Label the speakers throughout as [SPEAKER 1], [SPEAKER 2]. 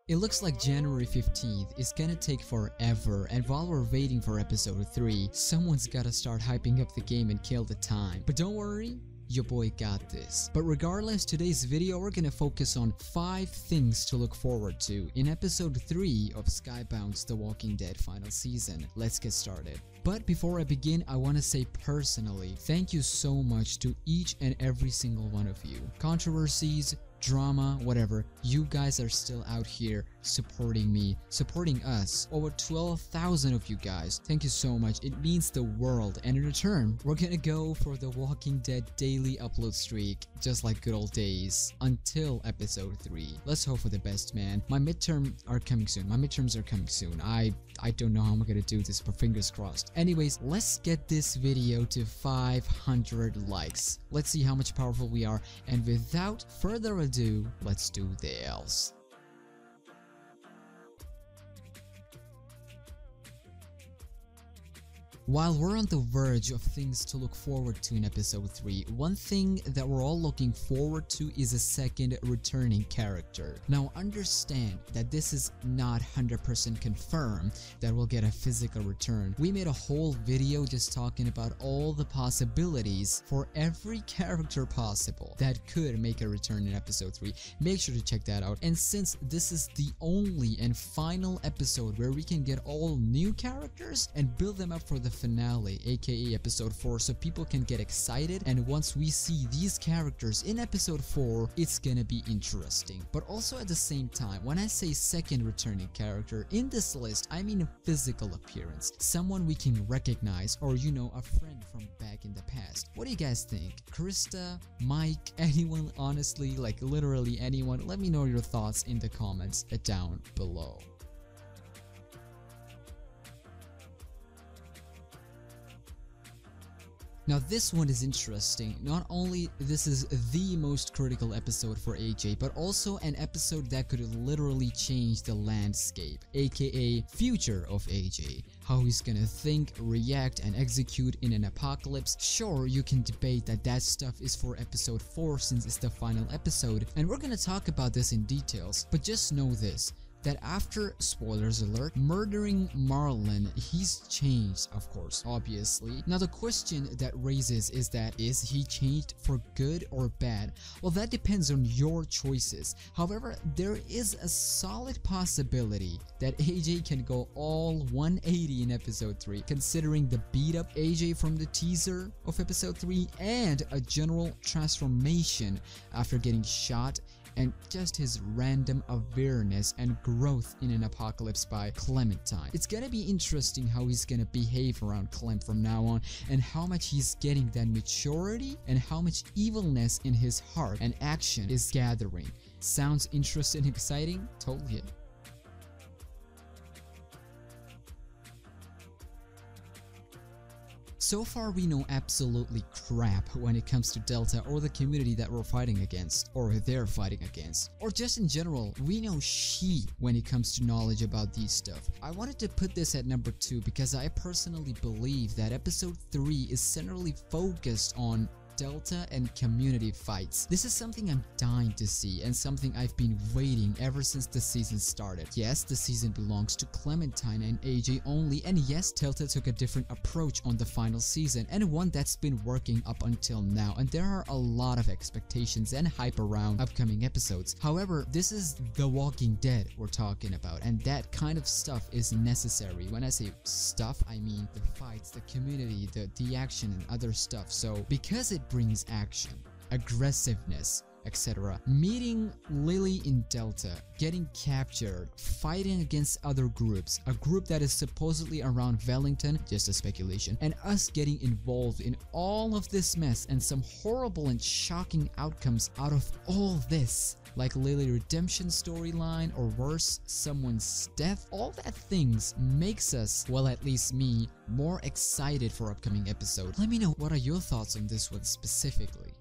[SPEAKER 1] It looks like January 15th is gonna take forever, and while we're waiting for episode 3, someone's gotta start hyping up the game and kill the time. But don't worry, your boy got this. But regardless, today's video we're gonna focus on 5 things to look forward to in episode 3 of Skybound's The Walking Dead final season. Let's get started. But before I begin, I want to say personally, thank you so much to each and every single one of you. Controversies, drama, whatever, you guys are still out here supporting me, supporting us. Over 12,000 of you guys. Thank you so much. It means the world. And in return, we're gonna go for the Walking Dead daily upload streak, just like good old days, until episode 3. Let's hope for the best, man. My midterms are coming soon. I don't know how I'm gonna do this, but fingers crossed. Anyways, let's get this video to 500 likes. Let's see how much powerful we are, and without further ado, let's do this. While we're on the verge of things to look forward to in episode 3, one thing that we're all looking forward to is a second returning character. Now understand that this is not 100% confirmed that we'll get a physical return. We made a whole video just talking about all the possibilities for every character possible that could make a return in episode 3. Make sure to check that out. And since this is the only and final episode where we can get all new characters and build them up for the finale, aka episode 4, so people can get excited, and once we see these characters in episode 4, it's gonna be interesting. But also at the same time, when I say second returning character, in this list I mean a physical appearance, someone we can recognize, or you know, a friend from back in the past. What do you guys think? Krista, Mike, anyone, honestly, like literally anyone? Let me know your thoughts in the comments down below. Now this one is interesting. Not only this is the most critical episode for AJ, but also an episode that could literally change the landscape, aka future of AJ. How he's gonna think, react, and execute in an apocalypse. Sure, you can debate that stuff is for episode 4 since it's the final episode, and we're gonna talk about this in details, but just know this, that after, spoilers alert, murdering Marlon, he's changed, of course, obviously. Now the question that raises is he changed for good or bad? Well, that depends on your choices. However, there is a solid possibility that AJ can go all 180 in episode 3, considering the beat up AJ from the teaser of episode 3 and a general transformation after getting shot, and just his random awareness and growth in an apocalypse by Clementine. It's gonna be interesting how he's gonna behave around Clem from now on, and how much he's getting that maturity and how much evilness in his heart and action is gathering. Sounds interesting and exciting? Totally. So far we know absolutely crap when it comes to Delta or the community that we're fighting against, or they're fighting against, or just in general, we know shit when it comes to knowledge about these stuff. I wanted to put this at number 2 because I personally believe that episode 3 is centrally focused on Delta and community fights. This is something I'm dying to see, and something I've been waiting ever since the season started. Yes, the season belongs to Clementine and AJ only, and yes, Delta took a different approach on the final season, and one that's been working up until now, and there are a lot of expectations and hype around upcoming episodes. However, this is The Walking Dead we're talking about, and that kind of stuff is necessary. When I say stuff, I mean the fights, the community, the action, and other stuff. So because it brings action, aggressiveness, etc. Meeting Lily in Delta, getting captured, fighting against other groups, a group that is supposedly around Wellington, just a speculation, and us getting involved in all of this mess and some horrible and shocking outcomes out of all this, like Lily redemption storyline, or worse, someone's death. All that things makes us, well, at least me, more excited for upcoming episodes. Let me know, what are your thoughts on this one specifically?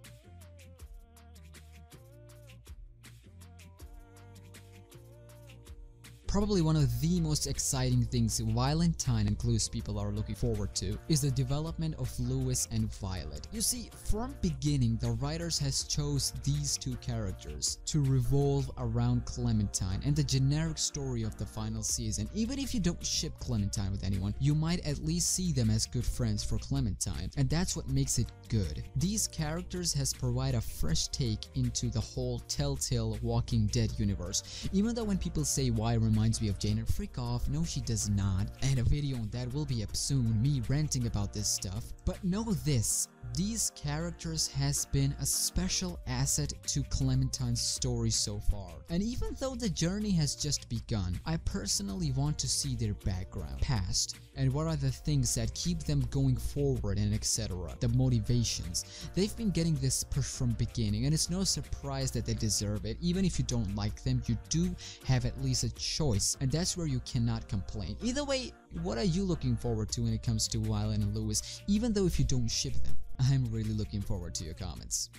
[SPEAKER 1] probably one of the most exciting things Valentine and Clues people are looking forward to is the development of Lewis and Violet. You see, from beginning, the writers has chose these two characters to revolve around Clementine and the generic story of the final season. Even if you don't ship Clementine with anyone, you might at least see them as good friends for Clementine, and that's what makes it good. These characters has provided a fresh take into the whole Telltale Walking Dead universe. Even though when people say why reminds me of Jane, and freak off, no she does not, and a video on that will be up soon, me ranting about this stuff. But know this, these characters has been a special asset to Clementine's story so far. And even though the journey has just begun, I personally want to see their background, past, and what are the things that keep them going forward and etc. The motivations. They've been getting this push from beginning, and it's no surprise that they deserve it. Even if you don't like them, you do have at least a choice, and that's where you cannot complain. Either way, what are you looking forward to when it comes to Violet and Lewis? Even though if you don't ship them, I'm really looking forward to your comments.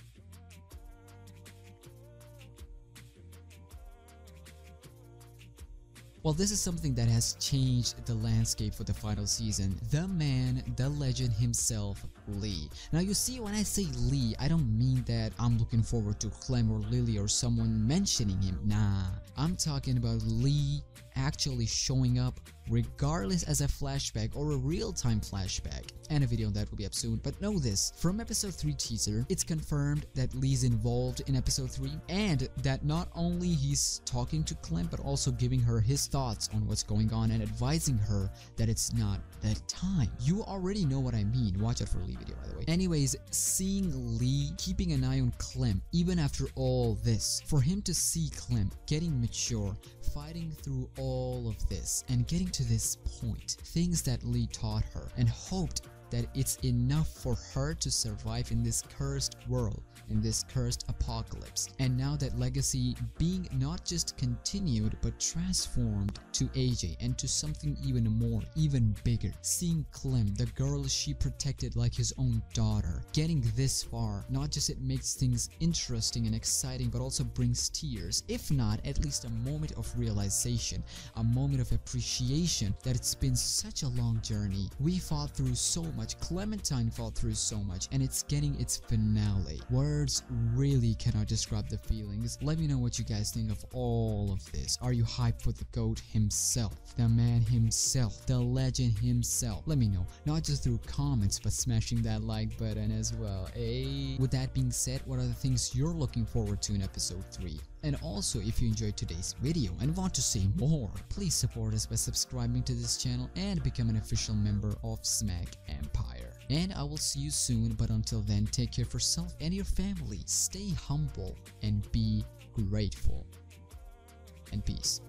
[SPEAKER 1] Well, this is something that has changed the landscape for the final season. The man, the legend himself, Lee. Now you see, when I say Lee, I don't mean that I'm looking forward to Clem or Lily or someone mentioning him. Nah, I'm talking about Lee actually showing up regardless as a flashback or a real-time flashback, and a video on that will be up soon. But know this, from episode 3 teaser, it's confirmed that Lee's involved in episode 3, and that not only he's talking to Clem but also giving her his thoughts on what's going on and advising her that it's not that time. You already know what I mean, watch out for Lee video by the way. Anyways, seeing Lee keeping an eye on Clem even after all this, for him to see Clem getting mature, fighting through all of this and getting to this point, things that Lee taught her and hoped that it's enough for her to survive in this cursed world, in this cursed apocalypse. And now that legacy being not just continued but transformed to AJ and to something even more, even bigger. Seeing Clem, the girl she protected like his own daughter, getting this far, not just it makes things interesting and exciting but also brings tears, if not at least a moment of realization, a moment of appreciation that it's been such a long journey. We fought through so much, Clementine fought through so much, and it's getting its finale. Words really cannot describe the feelings. Let me know what you guys think of all of this. Are you hyped for the GOAT himself, the man himself, the legend himself? Let me know, not just through comments but smashing that like button as well. Hey, with that being said, what are the things you're looking forward to in episode 3? And also, if you enjoyed today's video and want to see more, please support us by subscribing to this channel and become an official member of SmackNPie. And I will see you soon, but until then, take care of yourself and your family. Stay humble and be grateful. And peace.